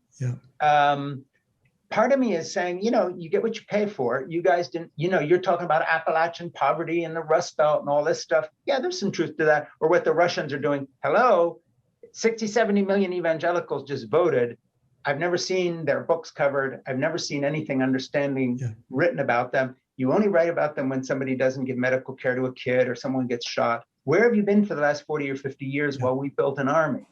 part of me is saying, you get what you pay for. You guys didn't, you're talking about Appalachian poverty and the Rust Belt and all this stuff. Yeah, there's some truth to that. Or what the Russians are doing. Hello, 60, 70 million evangelicals just voted. I've never seen their books covered. I've never seen anything written about them. You only write about them when somebody doesn't give medical care to a kid or someone gets shot. Where have you been for the last 40 or 50 years while we built an army?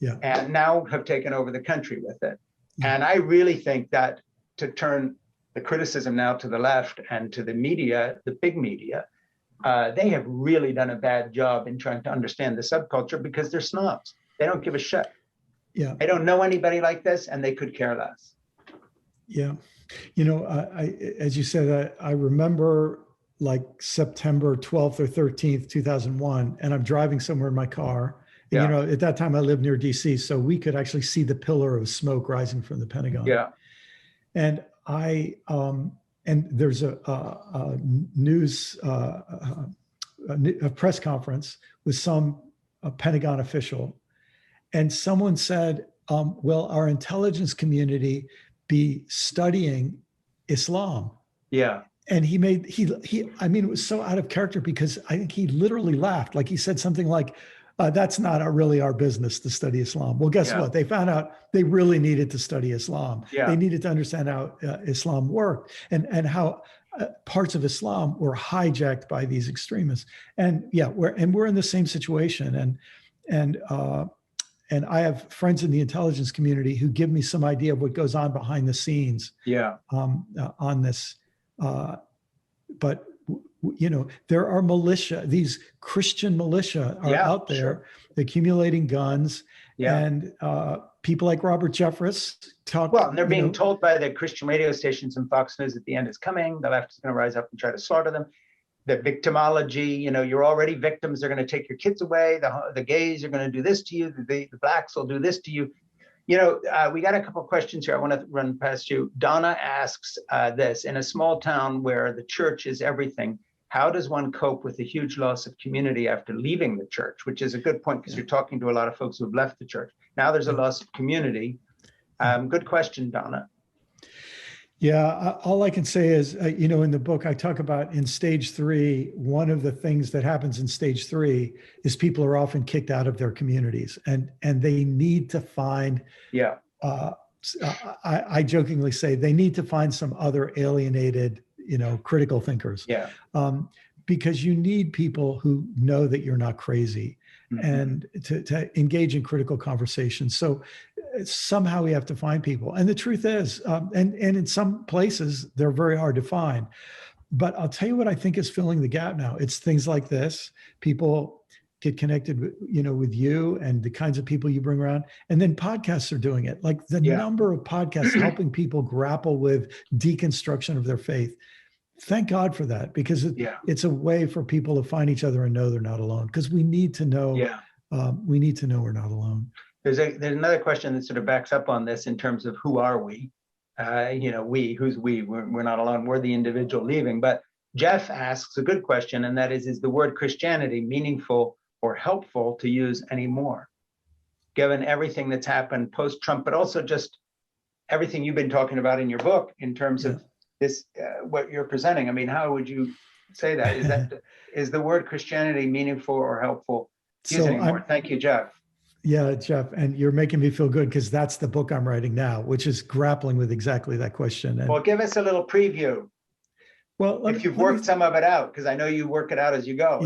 Yeah. And now have taken over the country with it. And I really think that to turn the criticism now to the left and to the media, the big media, they have really done a bad job in trying to understand the subculture because they're snobs. They don't give a shit. Yeah. They don't know anybody like this and they could care less. Yeah. As you said, I remember like September 12th or 13th, 2001, and I'm driving somewhere in my car. And, at that time I lived near DC, so we could actually see the pillar of smoke rising from the Pentagon. Yeah. And and there's a news, a press conference with some Pentagon official. And someone said, will our intelligence community be studying Islam? Yeah. And it was so out of character because I think he literally laughed. Like he said something like, that's not really our business to study Islam. Well, guess what? They found out they really needed to study Islam. Yeah. They needed to understand how Islam worked and how parts of Islam were hijacked by these extremists. And we're in the same situation. And I have friends in the intelligence community who give me some idea of what goes on behind the scenes. Yeah. On this, but there are militia. These Christian militia are out there accumulating guns, and people like Robert Jeffress talk. Well, and they're being told by the Christian radio stations and Fox News that the end is coming. The left is going to rise up and try to slaughter them. The victimology, you're already victims. They're going to take your kids away. The gays are going to do this to you. The blacks will do this to you. We got a couple of questions here I want to run past you. Donna asks this: in a small town where the church is everything, how does one cope with the huge loss of community after leaving the church? Which is a good point because you're talking to a lot of folks who have left the church. Now there's a loss of community. Good question, Donna. Yeah, all I can say is, in the book I talk about in stage 3, one of the things that happens in stage 3 is people are often kicked out of their communities and they need to find, I jokingly say they need to find some other alienated, critical thinkers. Yeah. Because you need people who know that you're not crazy and to engage in critical conversations. So somehow we have to find people. And the truth is, and in some places, they're very hard to find. But I'll tell you what I think is filling the gap now. It's things like this. People get connected, with you and the kinds of people you bring around. And then podcasts are doing it. Like the number of podcasts helping people grapple with deconstruction of their faith. Thank God for that, because it's a way for people to find each other and know they're not alone. Because we need to know, we need to know we're not alone. There's another question that sort of backs up on this in terms of who are we? Who's we? We're not alone. We're the individual leaving. But Jeff asks a good question, and that is the word Christianity meaningful or helpful to use anymore, given everything that's happened post-Trump, but also just everything you've been talking about in your book in terms of this, what you're presenting? I mean, how would you say that? Is the word Christianity meaningful or helpful to use anymore? Thank you, Jeff. Yeah, Jeff, and you're making me feel good because that's the book I'm writing now, which is grappling with exactly that question. And, well, give us a little preview. Well, if you've worked some of it out, because I know you work it out as you go.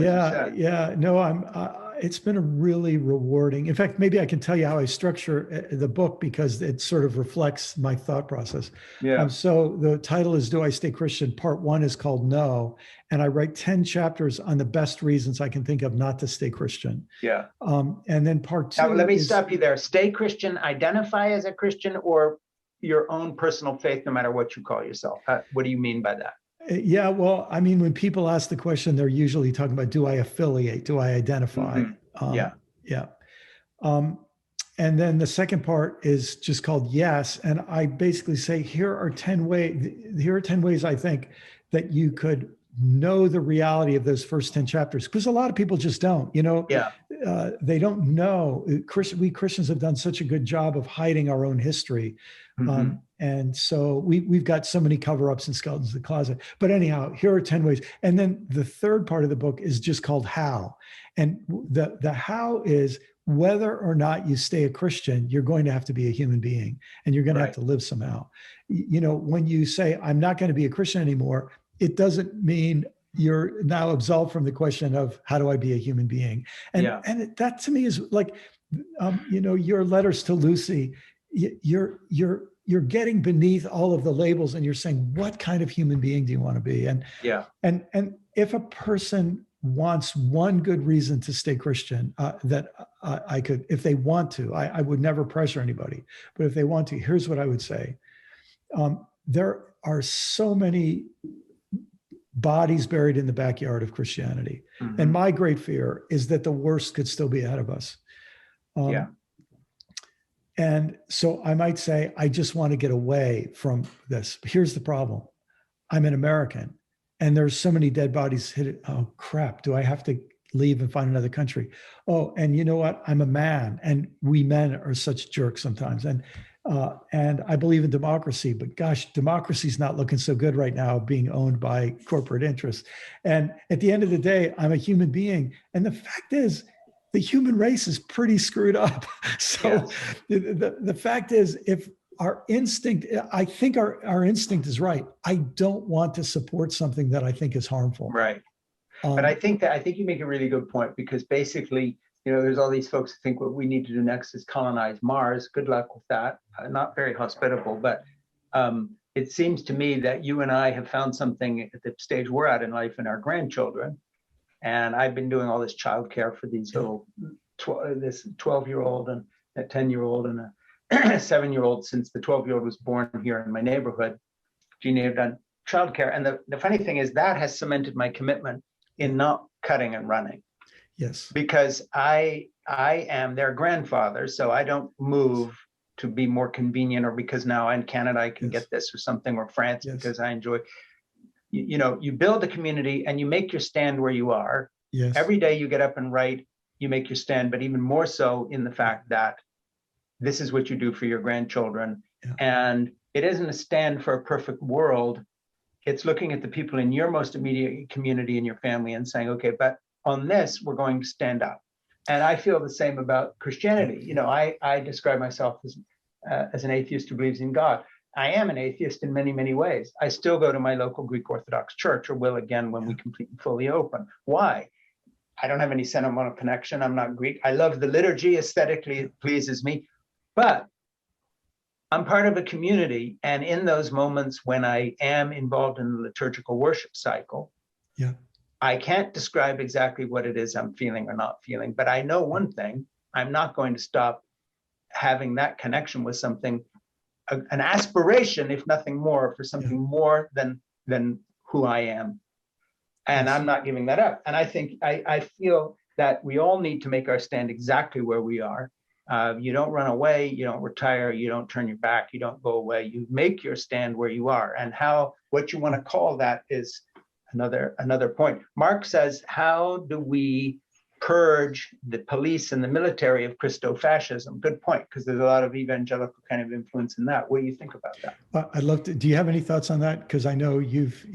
It's been a really rewarding. In fact, maybe I can tell you how I structure the book because it sort of reflects my thought process. Yeah. So the title is "Do I Stay Christian?" Part 1 is called "No," and I write 10 chapters on the best reasons I can think of not to stay Christian. Yeah. And then part 2. Now, let me stop you there. Stay Christian, identify as a Christian, or your own personal faith, no matter what you call yourself. What do you mean by that? Yeah, well, I mean, when people ask the question, they're usually talking about, do I affiliate? Do I identify? And then the second part is just called yes. And I basically say, here are 10 ways I think that you could know the reality of those first 10 chapters, because a lot of people just don't, Yeah. They don't know. We Christians have done such a good job of hiding our own history. And so we've got so many cover-ups and skeletons in the closet. But anyhow, here are 10 ways. And then the third part of the book is just called How. And the how is whether or not you stay a Christian, you're going to have to be a human being, and you're going to have to live somehow. When you say, I'm not going to be a Christian anymore, it doesn't mean you're now absolved from the question of how do I be a human being? And that to me is like, your letters to Lucy, you're getting beneath all of the labels, and you're saying, what kind of human being do you want to be? And if a person wants one good reason to stay Christian, that I could, if they want to, I would never pressure anybody, but if they want to, here's what I would say. There are so many bodies buried in the backyard of Christianity. And my great fear is that the worst could still be ahead of us. And so I might say, I just want to get away from this. Here's the problem. I'm an American, and there's so many dead bodies hit. Oh, crap. Do I have to leave and find another country? Oh, and you know what? I'm a man, and we men are such jerks sometimes. And I believe in democracy, but gosh, democracy's not looking so good right now, being owned by corporate interests. And at the end of the day, I'm a human being. And the fact is, the human race is pretty screwed up. So the fact is, if our instinct, I think our instinct is right. I don't want to support something that I think is harmful. Right. But I think you make a really good point, because basically, there's all these folks who think what we need to do next is colonize Mars. Good luck with that. Not very hospitable, but it seems to me that you and I have found something at the stage we're at in life in our grandchildren. And I've been doing all this childcare for these little, this 12-year-old and a 10-year-old and a 7-year-old since the 12-year-old was born here in my neighborhood. Jeannie, have done childcare. And the funny thing is that has cemented my commitment in not cutting and running. Yes. Because I am their grandfather, so I don't move to be more convenient, or because now in Canada I can get this or something, or France because I enjoy. You build a community and you make your stand where you are. Yes. Every day you get up and write, you make your stand, but even more so in the fact that this is what you do for your grandchildren. Yeah. And it isn't a stand for a perfect world. It's looking at the people in your most immediate community and your family and saying, okay, but on this, we're going to stand up. And I feel the same about Christianity. I describe myself as an atheist who believes in God. I am an atheist in many, many ways. I still go to my local Greek Orthodox church, or will again when we completely fully open. Why? I don't have any sentimental connection. I'm not Greek. I love the liturgy. Aesthetically, it pleases me. But I'm part of a community. And in those moments when I am involved in the liturgical worship cycle, I can't describe exactly what it is I'm feeling or not feeling. But I know one thing. I'm not going to stop having that connection with something, an aspiration, if nothing more, for something more than who I am. And I'm not giving that up. And I think I feel that we all need to make our stand exactly where we are. You don't run away, you don't retire, you don't turn your back, you don't go away. You make your stand where you are. And what you want to call that is another point. Mark says, how do we purge the police and the military of Christo-fascism? Good point, because there's a lot of evangelical kind of influence in that. What do you think about that? I'd love to. Do you have any thoughts on that? Because I know you've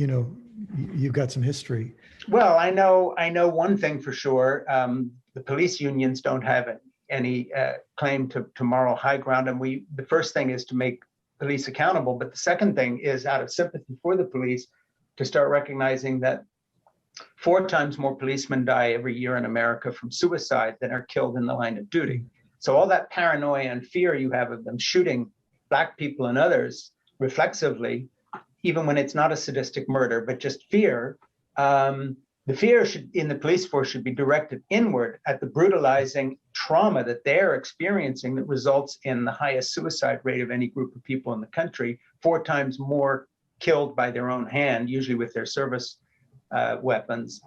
got some history. Well, I know one thing for sure. The police unions don't have any claim to moral high ground, and the first thing is to make police accountable. But the second thing is, out of sympathy for the police, to start recognizing that 4 times more policemen die every year in America from suicide than are killed in the line of duty. So all that paranoia and fear you have of them shooting Black people and others reflexively, even when it's not a sadistic murder, but just fear, the fear in the police force should be directed inward at the brutalizing trauma that they're experiencing that results in the highest suicide rate of any group of people in the country, 4 times more killed by their own hand, usually with their service weapons.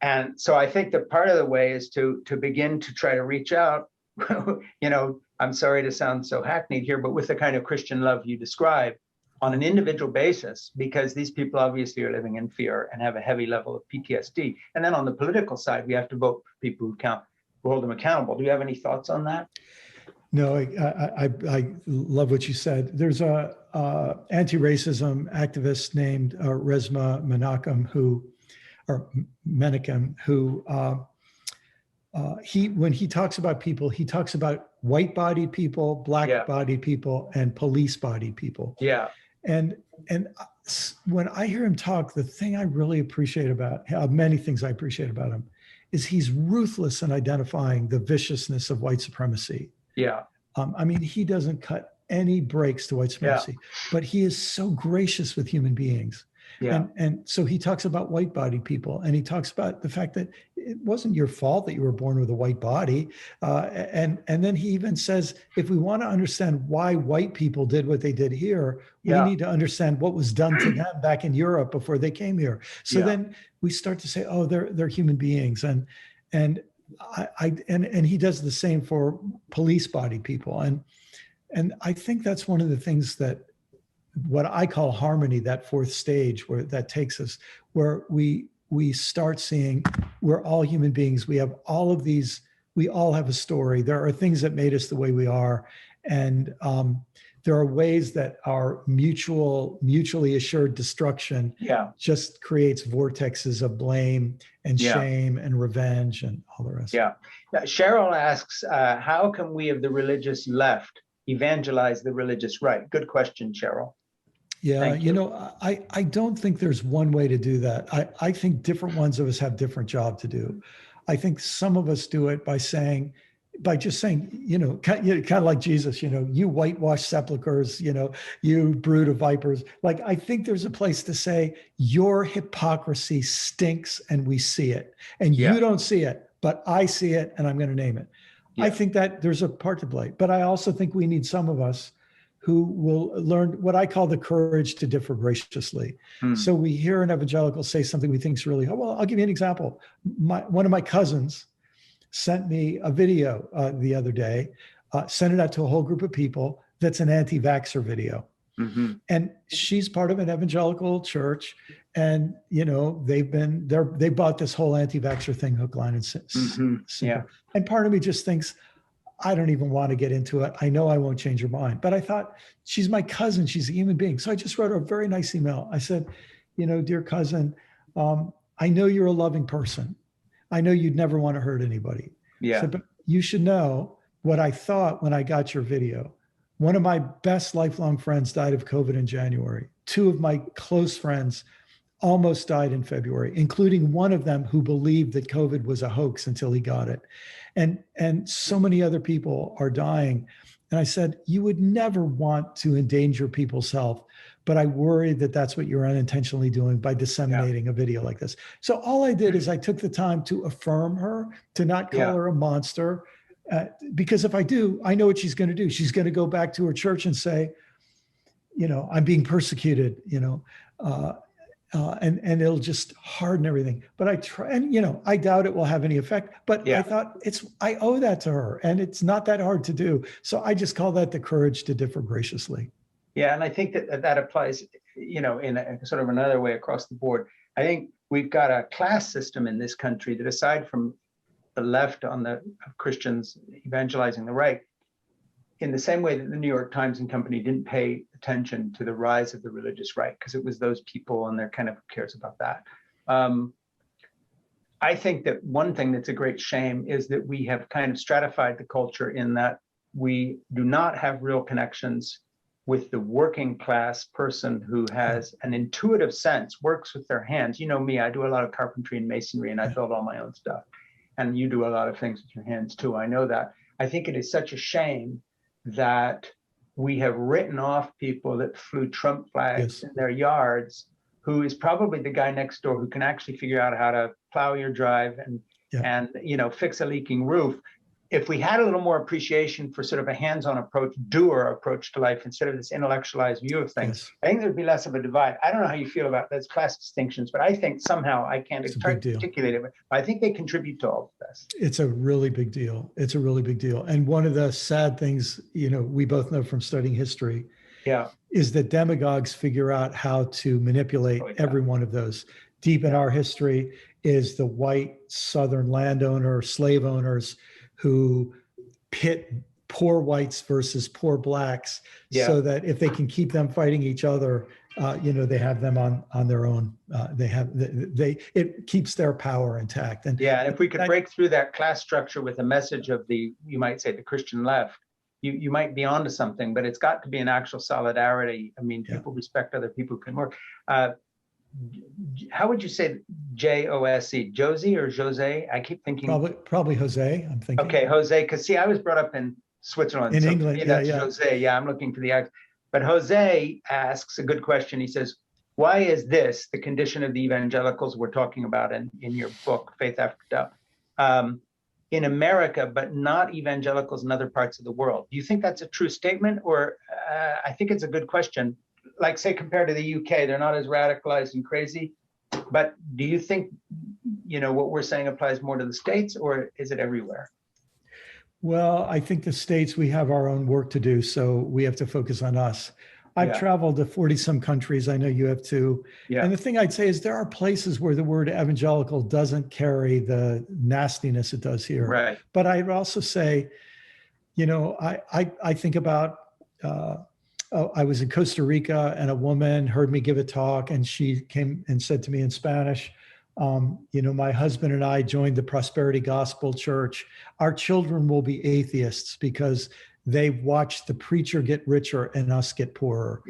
And so I think that part of the way is to begin to try to reach out, I'm sorry to sound so hackneyed here, but with the kind of Christian love you describe, on an individual basis, because these people obviously are living in fear and have a heavy level of PTSD. And then on the political side, we have to vote for people who hold them accountable. Do you have any thoughts on that? No, I love what you said. There's a anti-racism activist named Resmaa Menakem who when he talks about people, he talks about white-bodied people, black-bodied people, and police-bodied people. Yeah. And when I hear him talk, the thing I really appreciate about many things I appreciate about him is he's ruthless in identifying the viciousness of white supremacy. Yeah. I mean, he doesn't cut any breaks to white supremacy, but he is so gracious with human beings. Yeah. And so he talks about white-bodied people, and he talks about the fact that it wasn't your fault that you were born with a white body. And then he even says, if we want to understand why white people did what they did here, we need to understand what was done to them back in Europe before they came here. So then we start to say, oh, they're human beings. And he does the same for police-bodied people. And I think that's one of the things that what I call harmony, that fourth stage where that takes us, where we start seeing we're all human beings. We have all of these, we all have a story. There are things that made us the way we are. And there are ways that our mutually assured destruction just creates vortexes of blame and shame and revenge and all the rest. Yeah. Cheryl asks, how can we of the religious left evangelize the religious right? Good question, Cheryl. Yeah, I don't think there's one way to do that. I think different ones of us have different job to do. I think some of us do it by just saying, kind of like Jesus, you whitewashed sepulchers, you brood of vipers. Like, I think there's a place to say your hypocrisy stinks and we see it, and you don't see it, but I see it and I'm going to name it. I think that there's a part to play, but I also think we need some of us who will learn what I call the courage to differ graciously. So we hear an evangelical say something we think is really, well, I'll give you an example. One of my cousins sent me a video the other day, sent it out to a whole group of people. That's an anti-vaxxer video. Mm-hmm. And she's part of an evangelical church. And, they bought this whole anti-vaxxer thing, hook, line, and sinker. And part of me just thinks, I don't even want to get into it. I know I won't change her mind. But I thought, she's my cousin. She's a human being. So I just wrote her a very nice email. I said, dear cousin, I know you're a loving person. I know you'd never want to hurt anybody. Yeah. So, but you should know what I thought when I got your video. One of my best lifelong friends died of COVID in January. Two of my close friends almost died in February, including one of them who believed that COVID was a hoax until he got it. And so many other people are dying. And I said, you would never want to endanger people's health, but I worry that that's what you're unintentionally doing by disseminating a video like this. So all I did is I took the time to affirm her, to not call her a monster, because if I do, I know what she's going to do. She's going to go back to her church and say, I'm being persecuted, and it'll just harden everything. But I try, and I doubt it will have any effect. But I thought I owe that to her, and it's not that hard to do. So I just call that the courage to differ graciously. Yeah, and I think that applies, in a sort of another way across the board. I think we've got a class system in this country that, aside from the left of Christians evangelizing the right, in the same way that the New York Times and company didn't pay attention to the rise of the religious right, because it was those people and they're kind of, who cares about that? I think that one thing that's a great shame is that we have kind of stratified the culture in that we do not have real connections with the working class person who has an intuitive sense, works with their hands. You know me, I do a lot of carpentry and masonry, and I build all my own stuff. And you do a lot of things with your hands too, I know that. I think it is such a shame that we have written off people that flew Trump flags in their yards, who is probably the guy next door who can actually figure out how to plow your drive and fix a leaking roof. If we had a little more appreciation for sort of a hands-on approach, doer approach to life, instead of this intellectualized view of things, I think there'd be less of a divide. I don't know how you feel about those class distinctions, but I think somehow, I can't articulate it, but I think they contribute to all of this. It's a really big deal. It's a really big deal. And one of the sad things, we both know from studying history, is that demagogues figure out how to manipulate every one of those. Deep in our history is the white Southern landowner, slave owners who pit poor whites versus poor blacks, so that if they can keep them fighting each other, they have them on their own. It keeps their power intact. And and if we could break through that class structure with a message of you might say the Christian left, you might be onto something, but it's got to be an actual solidarity. I mean, people respect other people who can work. How would you say J-O-S-E? Josie or Jose? I keep thinking probably Jose. I'm thinking. Okay, Jose, because see, I was brought up in Switzerland. In England, that's Jose. Yeah, I'm looking for the accent. But Jose asks a good question. He says, "Why is this the condition of the evangelicals we're talking about in your book, Faith After Doubt, in America, but not evangelicals in other parts of the world?" Do you think that's a true statement, or I think it's a good question? Like, say, compared to the UK, they're not as radicalized and crazy. But do you think, what we're saying applies more to the States, or is it everywhere? Well, I think the States, we have our own work to do, so we have to focus on us. I've traveled to 40 some countries. I know you have too. And the thing I'd say is there are places where the word evangelical doesn't carry the nastiness it does here. Right. But I'd also say, I think about, I was in Costa Rica and a woman heard me give a talk, and she came and said to me in Spanish, my husband and I joined the Prosperity Gospel Church. Our children will be atheists because they've watched the preacher get richer and us get poorer.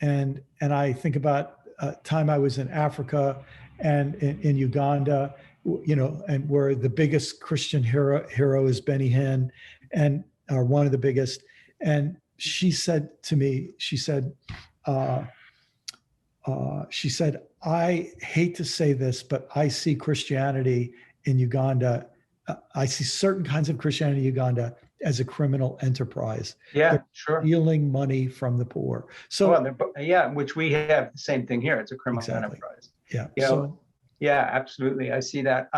And I think about a time I was in Africa and in Uganda, and where the biggest Christian hero is Benny Hinn, and one of the biggest. And she said to me, she said, I hate to say this, but I see Christianity in Uganda. I see certain kinds of Christianity in Uganda as a criminal enterprise. They're stealing money from the poor. So, which we have the same thing here. It's a criminal enterprise. Absolutely. I see that.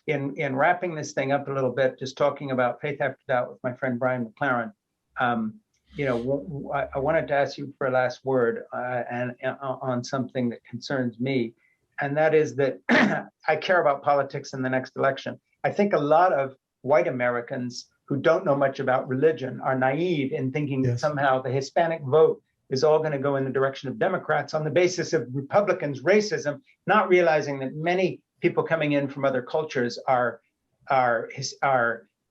In wrapping this thing up a little bit, just talking about Faith After Doubt with my friend Brian McLaren. I wanted to ask you for a last word and on something that concerns me, and that is that I care about politics in the next election. I think a lot of white Americans who don't know much about religion are naive in thinking that somehow the Hispanic vote is all going to go in the direction of Democrats on the basis of Republicans' racism, not realizing that many people coming in from other cultures are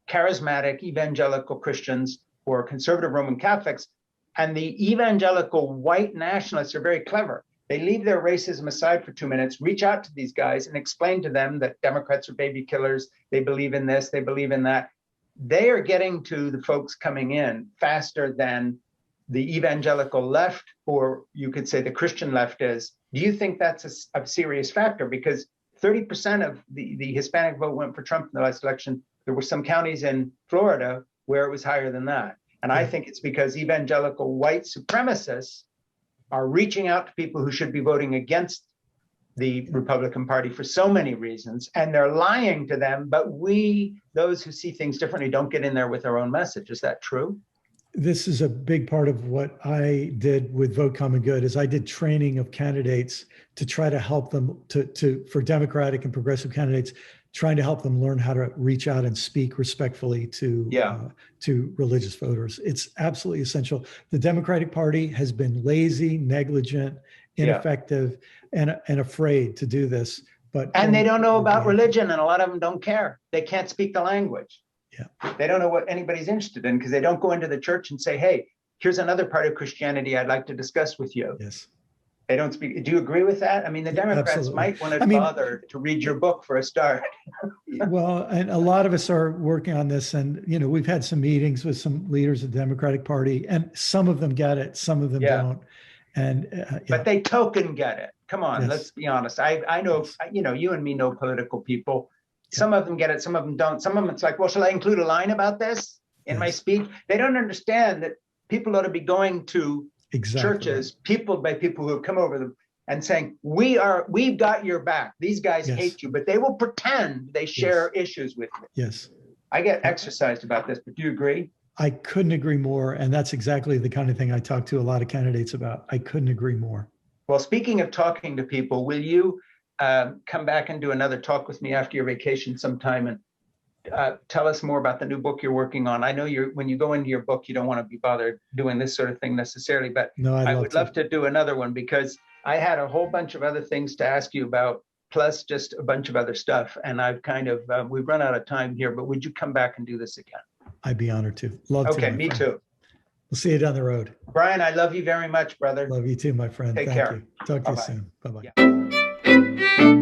charismatic evangelical Christians or conservative Roman Catholics. And the evangelical white nationalists are very clever. They leave their racism aside for 2 minutes, reach out to these guys and explain to them that Democrats are baby killers. They believe in this, they believe in that. They are getting to the folks coming in faster than the evangelical left, or you could say the Christian left is. Do you think that's a serious factor? Because 30% of the Hispanic vote went for Trump in the last election. There were some counties in Florida where it was higher than that. And I think it's because evangelical white supremacists are reaching out to people who should be voting against the Republican Party for so many reasons, and they're lying to them. But we, those who see things differently, don't get in there with our own message. Is that true? This is a big part of what I did with Vote Common Good, is I did training of candidates to try to help them for Democratic and progressive candidates, trying to help them learn how to reach out and speak respectfully to religious voters. It's absolutely essential. The Democratic Party has been lazy, negligent, ineffective, and afraid to do this. And they don't know about religion, and a lot of them don't care. They can't speak the language. They don't know what anybody's interested in because they don't go into the church and say, hey, here's another part of Christianity I'd like to discuss with you. They don't speak. Do you agree with that? I mean, the Democrats might want to bother to read your book for a start. Well, and a lot of us are working on this, and we've had some meetings with some leaders of the Democratic Party, and some of them get it, some of them don't. And but they token get it. Come on, let's be honest. I know, you and me know political people. Some of them get it, some of them don't. Some of them it's like, well, shall I include a line about this in my speech? They don't understand that people ought to be going to churches, people who have come over them and saying, we've got your back. These guys hate you, but they will pretend they share issues with you. I get exercised about this, but do you agree? I couldn't agree more. And that's exactly the kind of thing I talk to a lot of candidates about. I couldn't agree more. Well, speaking of talking to people, will you come back and do another talk with me after your vacation sometime and tell us more about the new book you're working on? I know when you go into your book, you don't want to be bothered doing this sort of thing necessarily, but no, I would love to do another one because I had a whole bunch of other things to ask you about, plus just a bunch of other stuff. And I've kind of, we've run out of time here, but would you come back and do this again? I'd be honored to. Love to. Okay, me too. We'll see you down the road. Brian, I love you very much, brother. Love you too, my friend. Take Thank care. you. Talk to Bye-bye. you soon. Bye-bye. Yeah.